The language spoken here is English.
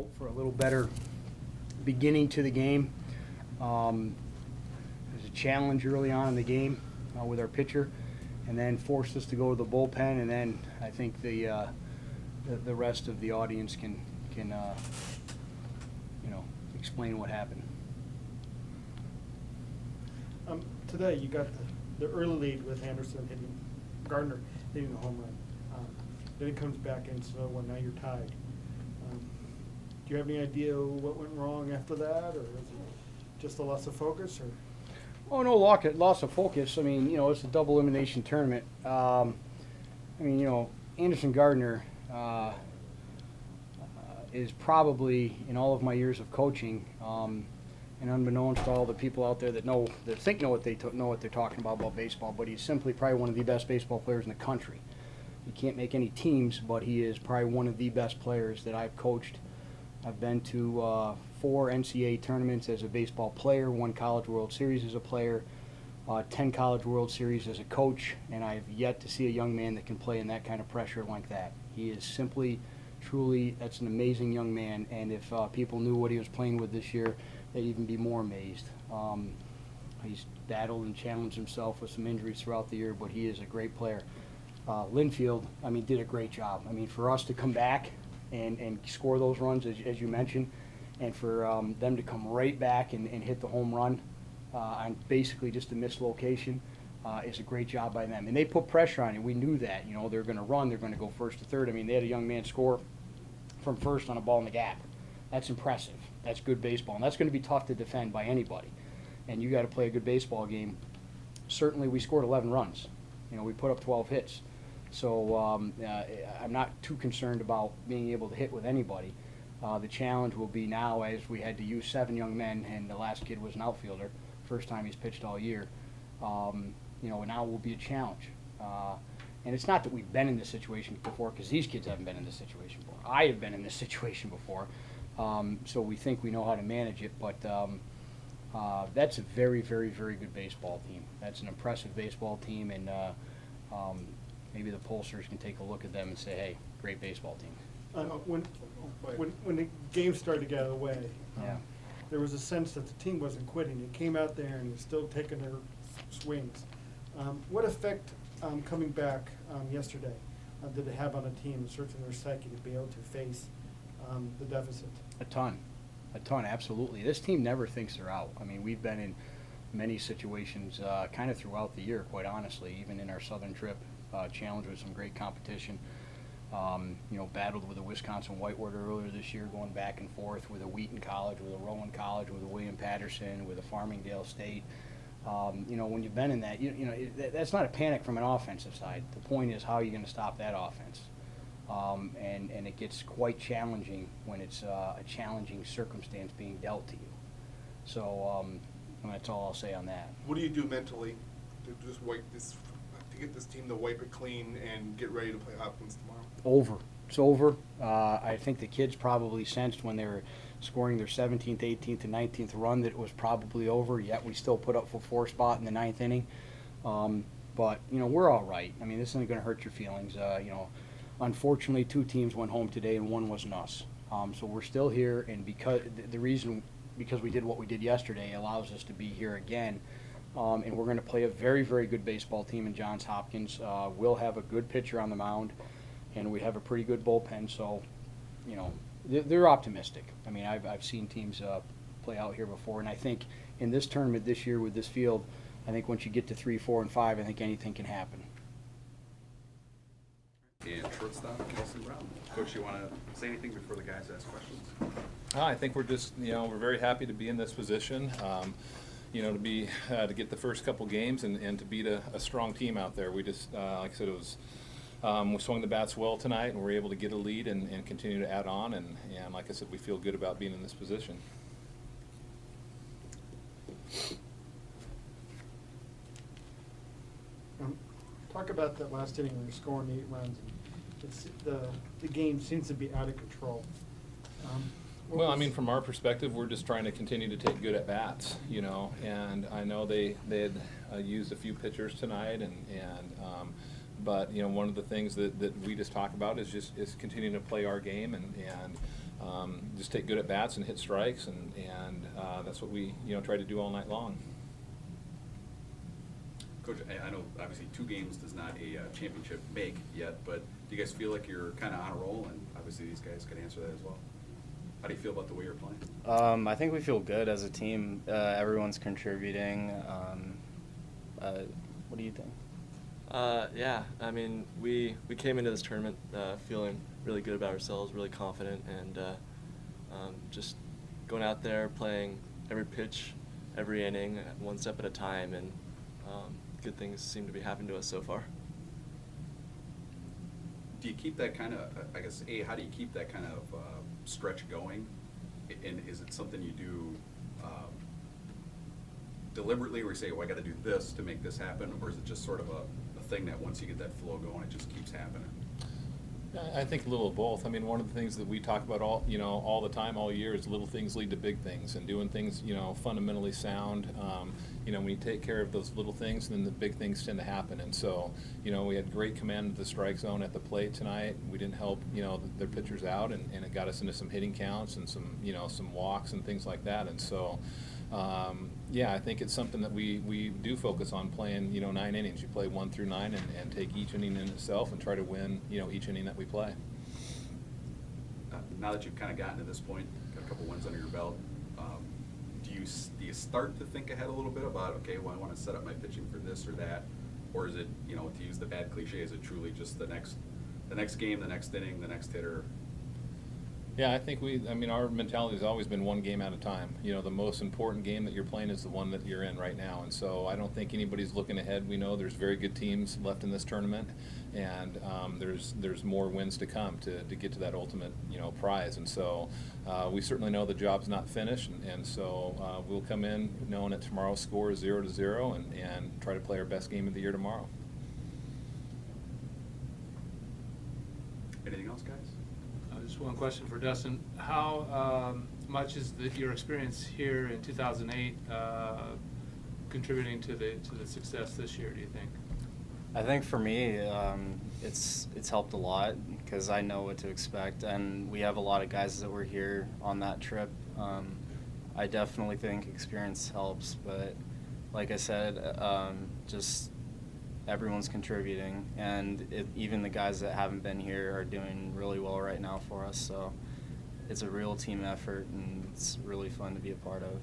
hope for a little better beginning to the game. There's a challenge early on in the game with our pitcher, and then forced us to go to the bullpen, and then I think the rest of the audience can explain what happened. Today you got the early lead with Gardner hitting the home run. Then it comes back in slow one. Now you're tied. Do you have any idea what went wrong after that, or is it just a loss of focus? Or? Oh, no loss of focus. I mean, it's a double elimination tournament. Anderson Gardner is probably, in all of my years of coaching, and unbeknownst to all the people out there that know what they're talking about baseball, but he's simply probably one of the best baseball players in the country. He can't make any teams, but he is probably one of the best players that I've coached. I've been to 4 NCAA tournaments as a baseball player, 1 College World Series as a player, 10 College World Series as a coach, and I've yet to see a young man that can play in that kind of pressure like that. He is simply, truly, that's an amazing young man, and if people knew what he was playing with this year, they'd even be more amazed. He's battled and challenged himself with some injuries throughout the year, but he is a great player. Linfield, did a great job. For us to come back and score those runs, as you mentioned, and for them to come right back and hit the home run on basically just a missed location is a great job by them. And they put pressure on it. We knew that. They're going to run. They're going to go first to third. They had a young man score from first on a ball in the gap. That's impressive. That's good baseball. And that's going to be tough to defend by anybody. And you got to play a good baseball game. Certainly we scored 11 runs. We put up 12 hits. So I'm not too concerned about being able to hit with anybody. The challenge will be now, as we had to use 7 young men, and the last kid was an outfielder, first time he's pitched all year. Now will be a challenge. And it's not that we've been in this situation before, because these kids haven't been in this situation before. I have been in this situation before, so we think we know how to manage it. But that's a very, very, very good baseball team. That's an impressive baseball team, and maybe the pollsters can take a look at them and say, hey, great baseball team. When the game started to get out of the way, there was a sense that the team wasn't quitting. It came out there and was still taking their swings. What effect coming back yesterday did it have on the team, searching their psyche to be able to face the deficit? A ton, absolutely. This team never thinks they're out. We've been in many situations kind of throughout the year, quite honestly, even in our southern trip, challenged with some great competition. Battled with a Wisconsin Whitewater earlier this year, going back and forth with a Wheaton College, with a Rowan College, with a William Patterson, with a Farmingdale State. When you've been in that, that's not a panic from an offensive side. The point is, how are you going to stop that offense? And it gets quite challenging when it's a challenging circumstance being dealt to you. So that's all I'll say on that. What do you do mentally to just get this team to wipe it clean and get ready to play Hopkins tomorrow? It's over. I think the kids probably sensed when they were scoring their 17th, 18th, and 19th run that it was probably over, yet we still put up for 4 spot in the 9th inning. But we're all right. This isn't going to hurt your feelings. Unfortunately, 2 teams went home today and 1 wasn't us. So we're still here, and because we did what we did yesterday allows us to be here again. And we're going to play a very, very good baseball team in Johns Hopkins. We'll have a good pitcher on the mound, and we have a pretty good bullpen. So, they're optimistic. I've seen teams play out here before, and I think in this tournament this year with this field, I think once you get to 3, 4, and 5, I think anything can happen. And shortstop, Kelsey Brown. Coach, you want to say anything before the guys ask questions? I think we're just, we're very happy to be in this position. To get the first couple games and to beat a strong team out there. We just, like I said, it was we swung the bats well tonight, and we were able to get a lead and continue to add on. And like I said, we feel good about being in this position. Talk about that last inning when you're scoring 8 runs. It's the game seems to be out of control. From our perspective, we're just trying to continue to take good at bats, and I know they had used a few pitchers tonight, but one of the things that we just talk about is continuing to play our game and just take good at bats and hit strikes, and that's what we try to do all night long. Coach, I know obviously 2 games does not a championship make yet, but do you guys feel like you're kind of on a roll? And obviously these guys could answer that as well. How do you feel about the way you're playing? I think we feel good as a team. Everyone's contributing. What do you think? Yeah, I mean, we came into this tournament feeling really good about ourselves, really confident, and just going out there, playing every pitch, every inning, one step at a time, and good things seem to be happening to us so far. Do you keep that kind of, I guess, how do you keep that kind of stretch going? And is it something you do deliberately, where you say, well, I got to do this to make this happen, or is it just sort of a thing that once you get that flow going, it just keeps happening? I think a little of both. I mean, one of the things that we talk about all the time, all year, is little things lead to big things, and doing things fundamentally sound. When you take care of those little things, then the big things tend to happen. And so, we had great command of the strike zone at the plate tonight. We didn't help their pitchers out, and it got us into some hitting counts and some walks and things like that. And so, I think it's something that we do focus on, playing 9 innings. You play 1 through 9 and take each inning in itself and try to win each inning that we play. Now that you've kind of gotten to this point, got a couple wins under your belt, do you start to think ahead a little bit about, okay, well, I want to set up my pitching for this or that, or is it, to use the bad cliche, is it truly just the next game, the next inning, the next hitter? Yeah, I think our mentality has always been one game at a time. The most important game that you're playing is the one that you're in right now. And so I don't think anybody's looking ahead. We know there's very good teams left in this tournament, and there's more wins to come to get to that ultimate, prize. And so we certainly know the job's not finished, and so we'll come in knowing that tomorrow's score is 0-0 and try to play our best game of the year tomorrow. Anything else, guys? Just one question for Dustin. How much is your experience here in 2008 contributing to the success this year, do you think? I think for me, it's helped a lot because I know what to expect, and we have a lot of guys that were here on that trip. I definitely think experience helps, but like I said, just everyone's contributing, and even the guys that haven't been here are doing really well right now for us. So it's a real team effort, and it's really fun to be a part of.